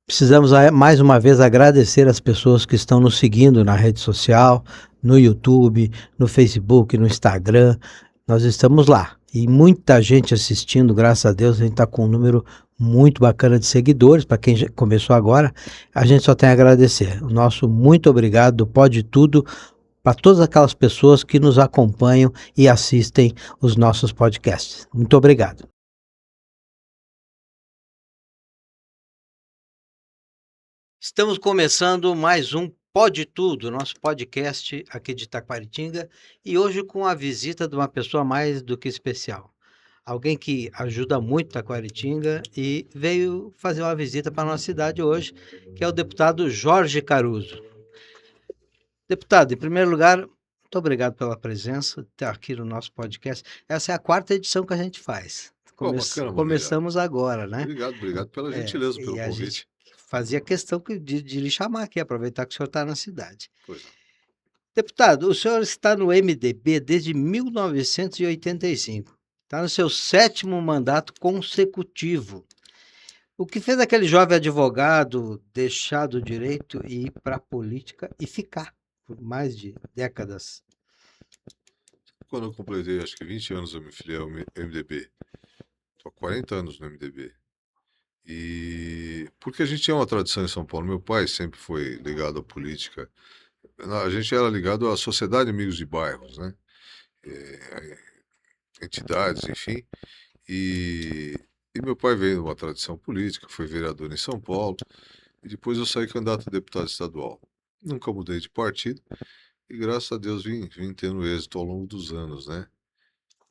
Precisamos mais uma vez agradecer as pessoas que estão nos seguindo na rede social, no YouTube, no Facebook, no Instagram. Nós estamos lá e muita gente assistindo, graças a Deus. A gente está com um número muito bacana de seguidores. Para quem já começou agora, a gente só tem a agradecer. O nosso muito obrigado do Pode Tudo para todas aquelas pessoas que nos acompanham e assistem os nossos podcasts. Muito obrigado. Estamos começando mais um Pode Tudo, nosso podcast aqui de Taquaritinga, e hoje com a visita de uma pessoa mais do que especial. Alguém que ajuda muito Taquaritinga e veio fazer uma visita para a nossa cidade hoje, que é o deputado Jorge Caruso. Deputado, em primeiro lugar, muito obrigado pela presença, estar aqui no nosso podcast. Essa é a quarta edição que a gente faz. Pô, bacana, Vanderlei. Começamos agora, né? Obrigado pela gentileza, pelo E a gente convite. fazia questão de lhe chamar aqui, aproveitar que o senhor está na cidade. Pois não. Deputado, o senhor está no MDB desde 1985. Está no seu 7º mandato consecutivo. O que fez aquele jovem advogado deixar do direito e ir para a política e ficar por mais de décadas? Quando eu completei, acho que 20 anos, eu me filiei ao MDB. Estou há 40 anos no MDB. E porque a gente tinha uma tradição em São Paulo. Meu pai sempre foi ligado à política. A gente era ligado à Sociedade de Amigos de Bairros, né? Entidades, enfim. E meu pai veio de uma tradição política, foi vereador em São Paulo. E depois eu saí candidato a deputado estadual. Nunca mudei de partido. E graças a Deus vim tendo êxito ao longo dos anos, né?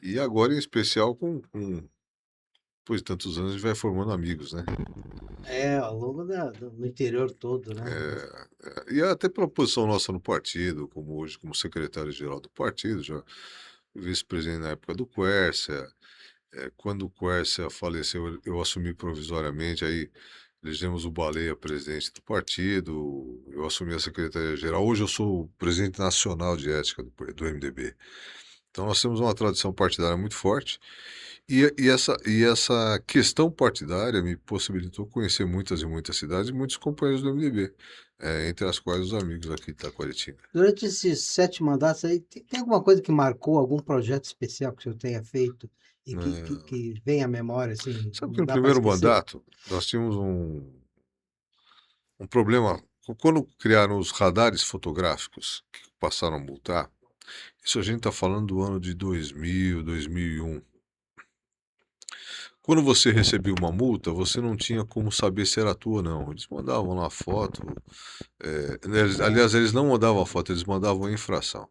E agora, em especial, depois de tantos anos, a gente vai formando amigos, né? Ao longo do interior todo, né? E até pela posição nossa no partido, como hoje, como secretário-geral do partido, já vice-presidente na época do Quércia. Quando o Quércia faleceu, eu assumi provisoriamente, aí elegemos o Baleia presidente do partido, eu assumi a secretaria-geral. Hoje eu sou o presidente nacional de ética do MDB. Então nós temos uma tradição partidária muito forte e essa questão partidária me possibilitou conhecer muitas e muitas cidades e muitos companheiros do MDB, entre as quais os amigos aqui de Taquaritinga. Durante esses 7 mandatos aí, tem alguma coisa que marcou, algum projeto especial que o senhor tenha feito e Né? que vem à memória, assim, Sabe que não no dá para primeiro esquecer? mandato nós tínhamos um problema. Quando criaram os radares fotográficos que passaram a multar, isso a gente está falando do ano de 2000, 2001. Quando você recebia uma multa, você não tinha como saber se era tua ou não. Eles mandavam lá a foto. Aliás, eles não mandavam a foto, eles mandavam a infração.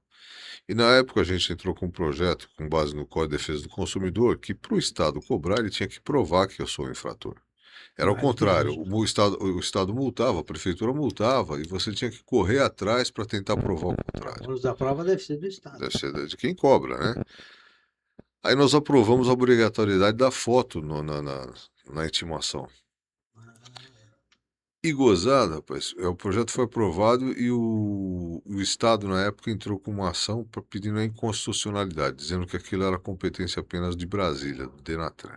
E na época a gente entrou com um projeto com base no Código de Defesa do Consumidor que para o Estado cobrar ele tinha que provar que eu sou o infrator. Era o Mais que contrário, justo. o Estado multava, a Prefeitura multava e você tinha que correr atrás para tentar provar o O contrário. ônus da prova deve ser do Estado. Deve ser de quem cobra, né? Aí nós aprovamos a obrigatoriedade da foto na intimação. E gozada, rapaz, o projeto foi aprovado e o Estado, na época, entrou com uma ação pedindo a inconstitucionalidade, dizendo que aquilo era competência apenas de Brasília, do Denatran.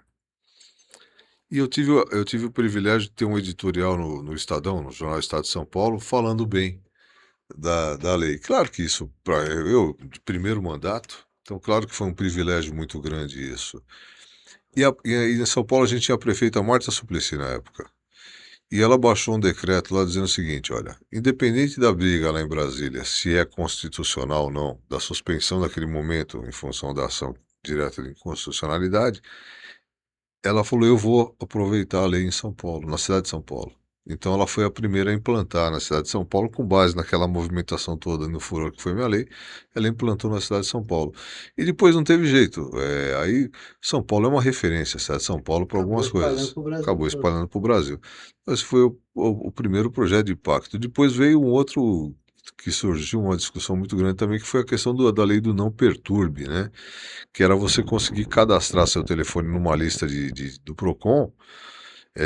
E eu tive o privilégio de ter um editorial no Estadão, no Jornal Estado de São Paulo, falando bem da lei. Claro que isso, para eu, de primeiro mandato, então claro que foi um privilégio muito grande isso. E em São Paulo a gente tinha a prefeita Marta Suplicy na época. E ela baixou um decreto lá dizendo o seguinte, olha, independente da briga lá em Brasília, se é constitucional ou não, da suspensão daquele momento em função da ação direta de inconstitucionalidade, ela falou, eu vou aproveitar a lei em São Paulo, na cidade de São Paulo. Então ela foi a primeira a implantar na cidade de São Paulo, com base naquela movimentação toda no furor que foi minha lei, ela implantou na cidade de São Paulo. E depois não teve jeito. Aí São Paulo é uma referência, a cidade de São Paulo, para Acabou algumas espalhando coisas. para o Brasil Acabou todo. espalhando para o Brasil. Esse foi o primeiro projeto de impacto. Depois veio um outro que surgiu, uma discussão muito grande também, que foi a questão da lei do não perturbe, né? Que era você conseguir cadastrar seu telefone numa lista do Procon,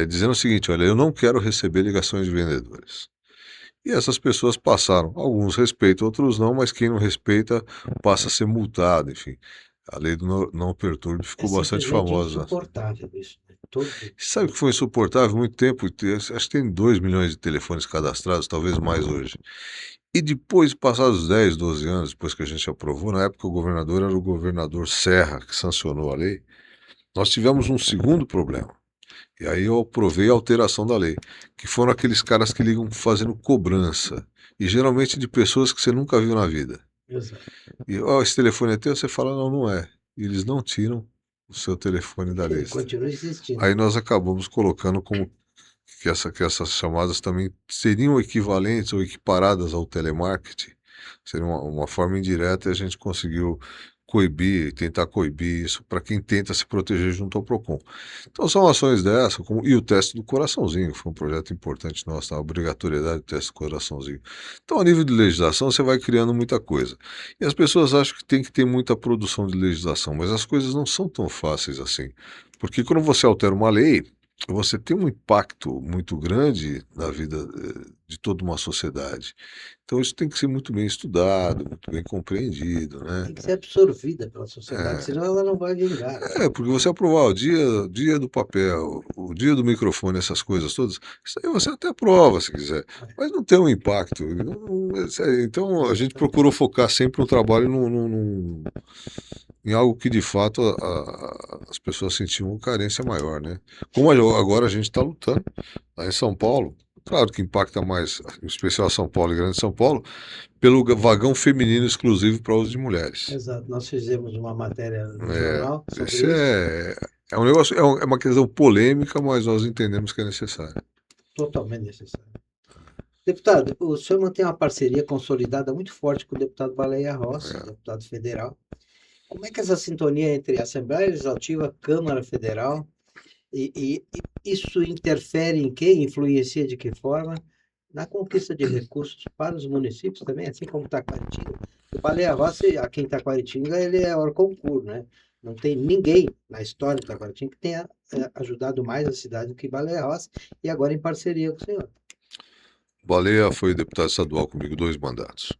dizendo o seguinte, olha, eu não quero receber ligações de vendedores. E essas pessoas passaram, alguns respeitam, outros não, mas quem não respeita passa a ser multado, enfim. A lei do não perturbe É ficou bastante simplesmente famosa. insuportável isso, né? Sabe que foi insuportável muito tempo? Acho que tem 2 milhões de telefones cadastrados, talvez mais hoje. E depois, passados 10, 12 anos, depois que a gente aprovou, na época o governador era o governador Serra, que sancionou a lei, nós tivemos um segundo problema. E aí eu aprovei a alteração da lei, que foram aqueles caras que ligam fazendo cobrança, e geralmente de pessoas que você nunca viu na vida. Exato. E, ó, esse telefone é teu? Você fala, não, não é. E eles não tiram o seu telefone da lista. Continua existindo. Aí nós acabamos colocando como que essas chamadas também seriam equivalentes ou equiparadas ao telemarketing. Seria uma forma indireta e a gente conseguiu coibir, tentar coibir isso para quem tenta se proteger junto ao Procon. Então são ações dessa, e o teste do coraçãozinho, foi um projeto importante nosso, a obrigatoriedade do teste do coraçãozinho. Então, a nível de legislação, você vai criando muita coisa. E as pessoas acham que tem que ter muita produção de legislação, mas as coisas não são tão fáceis assim. Porque quando você altera uma lei, você tem um impacto muito grande na vida de toda uma sociedade. Então isso tem que ser muito bem estudado, muito bem compreendido, né? Tem que ser absorvida pela sociedade, É, senão ela não vai vingar. porque você aprovar o dia do papel, o dia do microfone, essas coisas todas, isso aí você até aprova se quiser, mas não tem um impacto. Então a gente procurou focar sempre no trabalho em algo que de fato as pessoas sentiam carência maior, né? Como agora a gente está lutando lá em São Paulo, claro que impacta mais, em especial São Paulo e Grande São Paulo, pelo vagão feminino exclusivo para uso de mulheres. Exato. Nós fizemos uma matéria no É, jornal sobre esse isso, é um negócio, é uma questão polêmica, mas nós entendemos que é necessário. totalmente necessário. Deputado, o senhor mantém uma parceria consolidada muito forte com o deputado Baleia Rossi, É. deputado federal. Como é que essa sintonia entre Assembleia Legislativa, Câmara Federal, e isso interfere em quê? Influencia de que forma? Na conquista de recursos para os municípios também, assim como Taquaritinga. O Baleia Rossi, aqui em Taquaritinga, ele é Orconcourt, né? Não tem ninguém na história de Taquaritinga que tenha ajudado mais a cidade do que Baleia Rossi, e agora em parceria com o senhor. Baleia foi deputado estadual comigo 2 mandatos.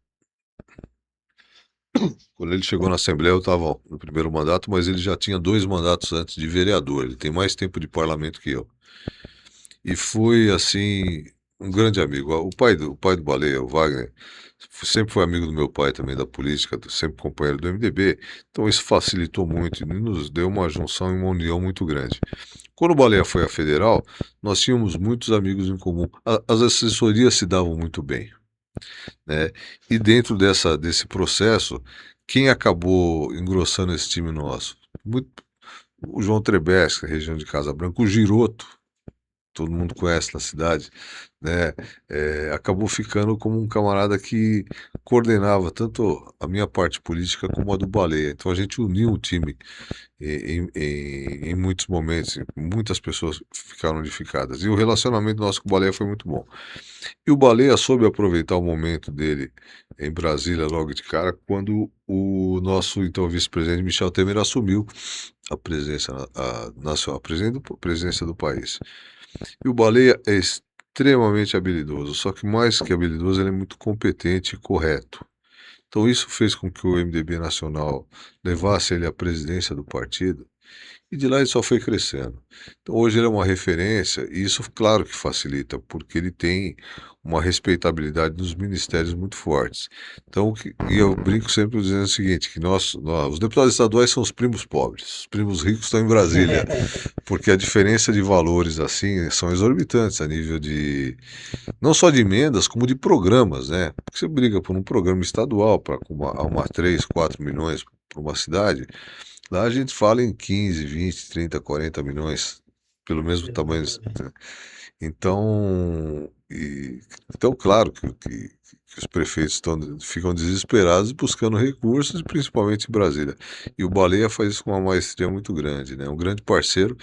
Quando ele chegou na Assembleia, eu estava no primeiro mandato, mas ele já tinha 2 mandatos antes de vereador. Ele tem mais tempo de parlamento que eu. E foi, assim, um grande amigo. O pai do Baleia, o Wagner, sempre foi amigo do meu pai também, da política, sempre companheiro do MDB. Então isso facilitou muito e nos deu uma junção e uma união muito grande. Quando o Baleia foi à federal, nós tínhamos muitos amigos em comum. As assessorias se davam muito bem, né? E dentro desse processo, quem acabou engrossando esse time nosso? O João Trebesca, região de Casa Branca, o Giroto, todo mundo conhece na cidade, né? Acabou ficando como um camarada que coordenava tanto a minha parte política como a do Baleia. Então a gente uniu o time em muitos momentos, muitas pessoas ficaram unificadas. E o relacionamento nosso com o Baleia foi muito bom. E o Baleia soube aproveitar o momento dele em Brasília logo de cara, quando o nosso então vice-presidente Michel Temer assumiu a presença nacional, a presidência do país. E o Baleia é extremamente habilidoso, só que mais que habilidoso, ele é muito competente e correto. Então isso fez com que o MDB nacional levasse ele à presidência do partido, e de lá ele só foi crescendo. Então hoje ele é uma referência, e isso claro que facilita, porque ele tem uma respeitabilidade nos ministérios muito fortes. Então, e eu brinco sempre dizendo o seguinte, que os deputados estaduais são os primos pobres, os primos ricos estão em Brasília, porque a diferença de valores assim são exorbitantes a nível de não só de emendas, como de programas, né? Porque você briga por um programa estadual para arrumar 3, 4 milhões para uma cidade. Lá a gente fala em 15, 20, 30, 40 milhões, pelo mesmo tamanho. Exatamente. Então, então claro que os prefeitos ficam desesperados buscando recursos, principalmente em Brasília. E o Baleia faz isso com uma maestria muito grande, né? Um grande parceiro.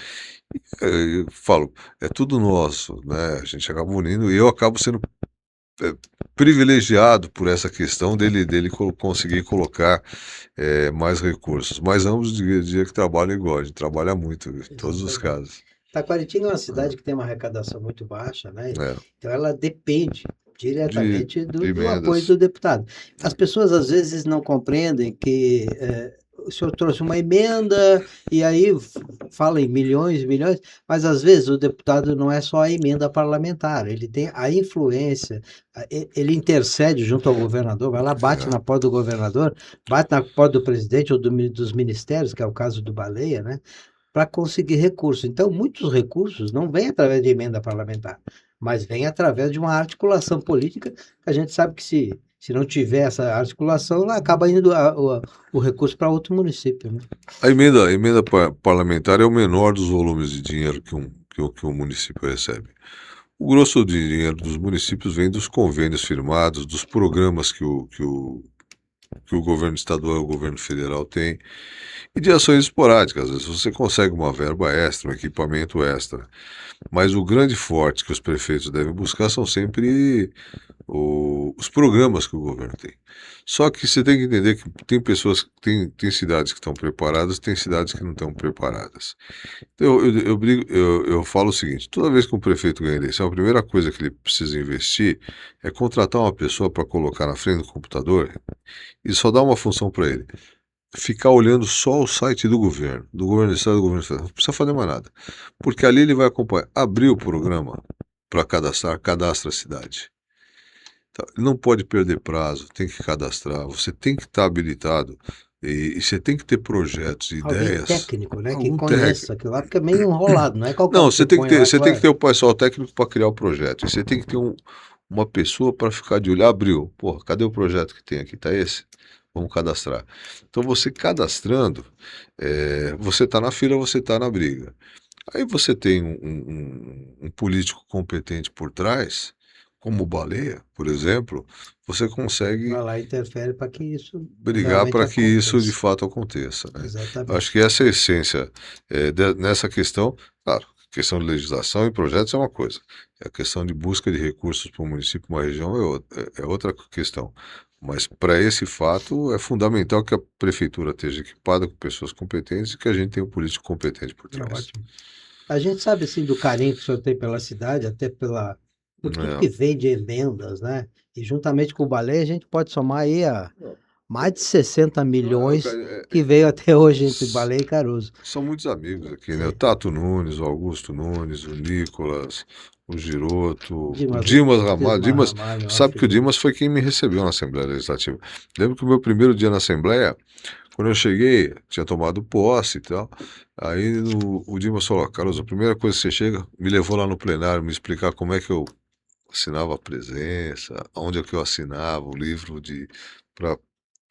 Eu falo, é tudo nosso, né? A gente acaba unindo e eu acabo sendo é, privilegiado por essa questão dele conseguir colocar mais recursos. Mas ambos dizem que trabalham igual, a gente trabalha muito em todos os Exatamente. casos. Taquaritinga é uma Né? cidade que tem uma arrecadação muito baixa, né? É, Então ela depende diretamente de do apoio emendas. do deputado. As pessoas às vezes não compreendem que o senhor trouxe uma emenda e aí fala em milhões, milhões, mas às vezes o deputado não é só a emenda parlamentar, ele tem a influência, ele intercede junto ao governador, vai lá, bate É. na porta do governador, bate na porta do presidente ou dos ministérios, que é o caso do Baleia, né? Para conseguir recursos. Então, muitos recursos não vêm através de emenda parlamentar, mas vêm através de uma articulação política, que a gente sabe que se não tiver essa articulação, acaba indo o recurso para outro município, né? A emenda parlamentar é o menor dos volumes de dinheiro que um município recebe. O grosso de dinheiro dos municípios vem dos convênios firmados, dos programas que o governo estadual e o governo federal têm, e de ações esporádicas. Às vezes você consegue uma verba extra, um equipamento extra. Mas o grande forte que os prefeitos devem buscar são sempre os programas que o governo tem. Só que você tem que entender que tem pessoas, tem cidades que estão preparadas, tem cidades que não estão preparadas. Então, eu falo o seguinte: toda vez que um prefeito ganha eleição, a primeira coisa que ele precisa investir é contratar uma pessoa para colocar na frente do computador e só dar uma função para ele. Ficar olhando só o site do governo do estado e do governo federal. Não precisa fazer mais nada. Porque ali ele vai acompanhar. Abrir o programa para cadastrar, cadastra a cidade. Tá, ele não pode perder prazo, tem que cadastrar, você tem que estar habilitado e você tem que ter projetos, Alguém ideias, técnico, né, que algum técnico. conheça aquilo lá, porque é meio enrolado, não é qualquer um Não, que você põe lá que você tem que vai. ter o pessoal técnico para criar o projeto. E você tem que ter uma pessoa para ficar de olho. Abriu, porra, cadê o projeto que tem aqui? Tá esse? Vamos cadastrar. Então você cadastrando, você está na fila, você está na briga. Aí você tem um político competente por trás, como o Baleia, por exemplo, você Vai consegue lá e interfere para que isso brigar realmente para que isso de aconteça. fato aconteça, né? Acho Exatamente. que essa é a essência nessa questão. Claro, questão de legislação e projetos é uma coisa. A questão de busca de recursos para um município, uma região é outra questão. Mas para esse fato é fundamental que a prefeitura esteja equipada com pessoas competentes e que a gente tenha um político competente por É trás. ótimo. A gente sabe assim do carinho que o senhor tem pela cidade, até por tudo É. que vem de emendas, né? E juntamente com o Baleia, a gente pode somar aí a mais de 60 Não, milhões cara, que veio até hoje entre s- Baleia e Caruso. são muitos amigos aqui, né? O É, Tato Nunes, o Augusto Nunes, o Nicolas, o Giroto, o Dimas, Dimas Ramalho. Dimas Dimas, Ramalho, uma sabe que o figura. Dimas foi quem me recebeu na Assembleia Legislativa. Lembro que o meu primeiro dia na Assembleia, quando eu cheguei, tinha tomado posse e tal. Aí o Dimas falou: Carlos, a primeira coisa que você chega, me levou lá no plenário, me explicar como é que eu assinava a presença, onde é que eu assinava o livro para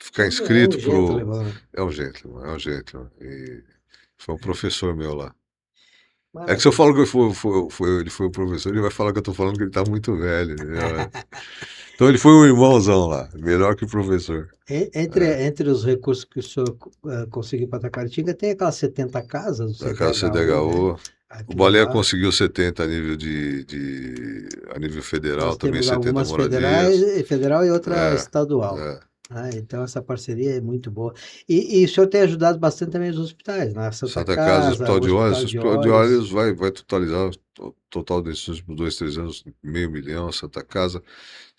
ficar É um inscrito pro. gentleman, né? É um gentleman, é um gentleman. E foi um professor meu lá. É que se eu Maravilha. falo que ele foi o professor, ele vai falar que eu tô falando que ele tá muito velho, entendeu? Então ele foi um irmãozão lá, melhor que o professor. É, Entre os recursos que o senhor conseguiu para Tacaretinga, tem aquelas 70 casas do da casa CDHU, né? CDHU. O Aquilo Baleia lá. conseguiu 70 a nível a nível federal, Nós também temos 70 algumas federais, moradias. federal e outra É, estadual. é. Então essa parceria é muito boa. E o senhor tem ajudado bastante também os hospitais, na Santa Santa Casa, Casa, Hospital o de Olhos. O Hospital de Hospital de Olhos. Olhos vai totalizar o total desses últimos 2, 3 anos, 500 mil. Santa Casa,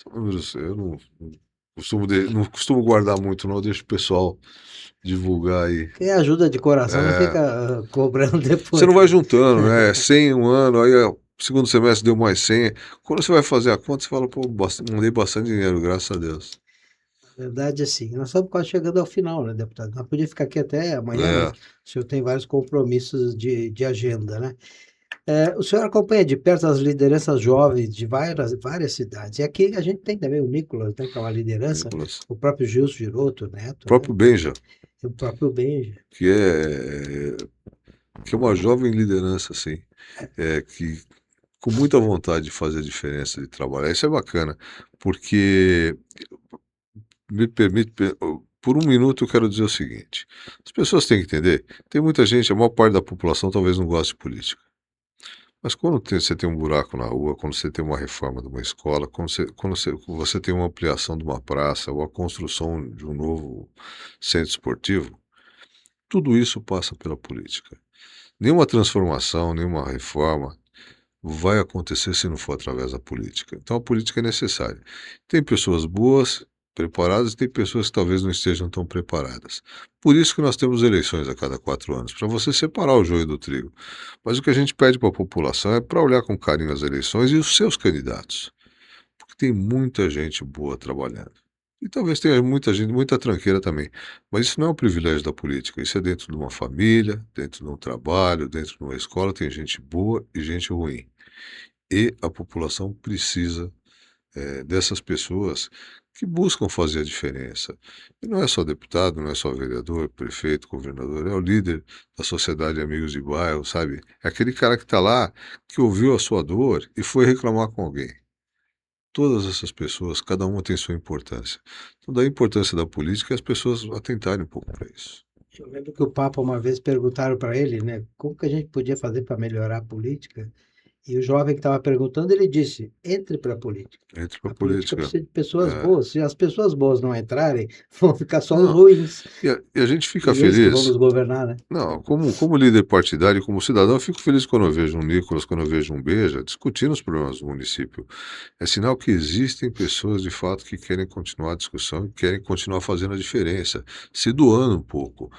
são números, eu não costumo guardar muito, não, deixo o pessoal divulgar aí. Quem ajuda de coração não É, fica cobrando você depois, não vai né? juntando, né? 100 em um ano, aí ó, segundo semestre deu mais 100. Quando você vai fazer a conta, você fala, pô, mandei bastante dinheiro, graças a Deus. Na verdade, assim, nós estamos quase chegando ao final, né, deputado? Nós podíamos ficar aqui até amanhã, mas É, o senhor tem vários compromissos de agenda, né? O senhor acompanha de perto as lideranças jovens de várias cidades. E aqui a gente tem também o Nicolas, né, que é uma liderança, Nicolas. o próprio Gilson Giroto, O Neto, né? próprio Benja, E o próprio Benja. que que é uma jovem liderança, assim, que com muita vontade de fazer a diferença, de trabalhar. Isso é bacana, porque me permite, por um minuto eu quero dizer o seguinte: as pessoas têm que entender, tem muita gente, a maior parte da população talvez não goste de política. Mas quando você tem um buraco na rua, quando você tem uma reforma de uma escola, quando você tem uma ampliação de uma praça ou a construção de um novo centro esportivo, tudo isso passa pela política. Nenhuma transformação, nenhuma reforma vai acontecer se não for através da política. Então a política é necessária. Tem pessoas boas preparadas e tem pessoas que talvez não estejam tão preparadas. Por isso que nós temos eleições a cada 4 anos, para você separar o joio do trigo. Mas o que a gente pede para a população é para olhar com carinho as eleições e os seus candidatos, porque tem muita gente boa trabalhando. E talvez tenha muita gente, muita tranqueira também. Mas isso não é um privilégio da política, isso é dentro de uma família, dentro de um trabalho, dentro de uma escola, tem gente boa e gente ruim. E a população precisa dessas pessoas que buscam fazer a diferença. E não é só deputado, não é só vereador, prefeito, governador, é o líder da sociedade de amigos de bairro, sabe? É aquele cara que está lá, que ouviu a sua dor e foi reclamar com alguém. Todas essas pessoas, cada uma tem sua importância. Então, da importância da política, é as pessoas atentarem um pouco para isso. Eu lembro que o Papa uma vez perguntaram para ele, né, como que a gente podia fazer para melhorar a política, e o jovem que estava perguntando, ele disse: entre para a política. Entre para A a política política. precisa de pessoas É, boas. Se as pessoas boas não entrarem, vão ficar só os não, ruins. e a gente fica E eles que vão feliz. nos governar, né? Não, como líder partidário, como cidadão, eu fico feliz quando eu vejo um Nicolas, quando eu vejo um Beja, discutindo os problemas do município. É sinal que existem pessoas, de fato, que querem continuar a discussão e querem continuar fazendo a diferença, se doando um pouco,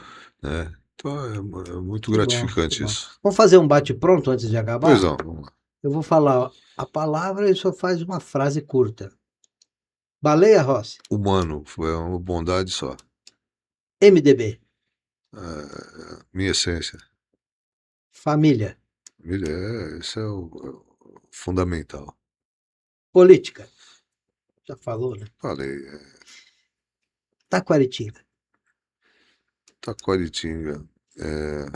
né? Então é muito Que bom, que gratificante bom. isso. Vamos fazer um bate-pronto antes de Pois acabar? não, vamos lá. Eu vou falar a palavra e só faz uma frase curta. Baleia Rossi, Humano, foi uma bondade só. MDB, Minha essência. família, Isso é o fundamental. política. Já falou, né? Falei, Taquaritinga. Taquaritinga, é,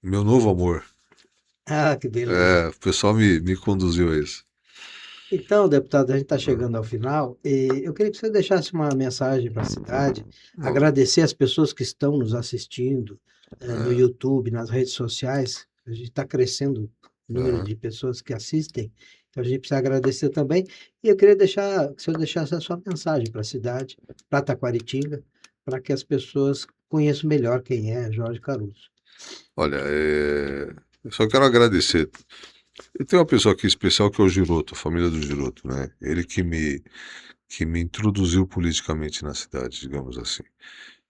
meu novo amor. Ah, que beleza. O pessoal me conduziu a isso. Então, deputado, a gente está Ah, chegando ao final e eu queria que você deixasse uma mensagem para a cidade, Bom, agradecer as pessoas que estão nos assistindo no é, YouTube, nas redes sociais. A gente está crescendo o número aham. de pessoas que assistem, então a gente precisa agradecer também. E eu queria deixar, que o senhor deixasse a sua mensagem para a cidade, para Taquaritinga, para que as pessoas conheçam melhor quem é Jorge Caruso. Olha, eu só quero agradecer. E tem uma pessoa aqui especial que é o Giroto, a família do Giroto, né? Ele que me introduziu politicamente na cidade, digamos assim.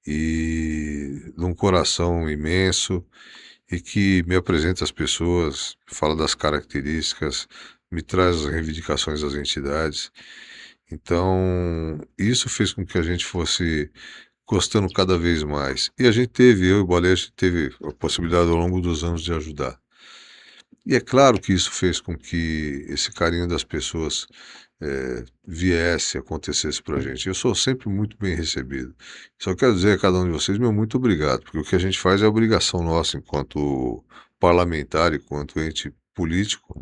E num coração imenso e que me apresenta as pessoas, fala das características, me traz as reivindicações das entidades. Então, isso fez com que a gente fosse gostando cada vez mais. E a gente teve, eu e o Baleia, a gente teve a possibilidade ao longo dos anos de ajudar. E é claro que isso fez com que esse carinho das pessoas viesse, acontecesse pra gente. Eu sou sempre muito bem recebido. Só quero dizer a cada um de vocês, meu muito obrigado, porque o que a gente faz é obrigação nossa enquanto parlamentar, enquanto ente político,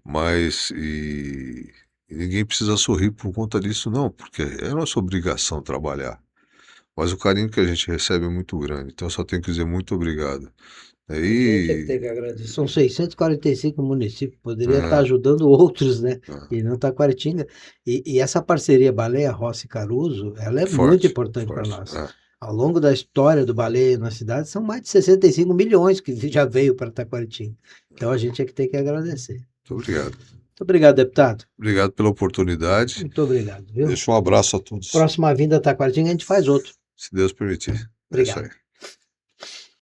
mas e ninguém precisa sorrir por conta disso, não, porque é nossa obrigação trabalhar. Mas o carinho que a gente recebe é muito grande, então eu só tenho que dizer muito obrigado. A gente é que tem que Aí, agradecer. São 645 municípios, poderia estar né, ajudando outros, né? ah, E não Taquaritinga. E essa parceria Baleia Rossi Caruso, ela é muito forte, importante para forte. nós. Ao longo da história do baleia na cidade, são mais de 65 milhões que já veio para Taquaritinga. Então a gente é que tem que agradecer. Muito obrigado. Muito obrigado, deputado. Obrigado pela oportunidade. Muito obrigado, viu? Deixo um abraço a todos, Próxima vinda a Taquaritinga, a gente faz outro. se Deus permitir. É isso Obrigado. aí.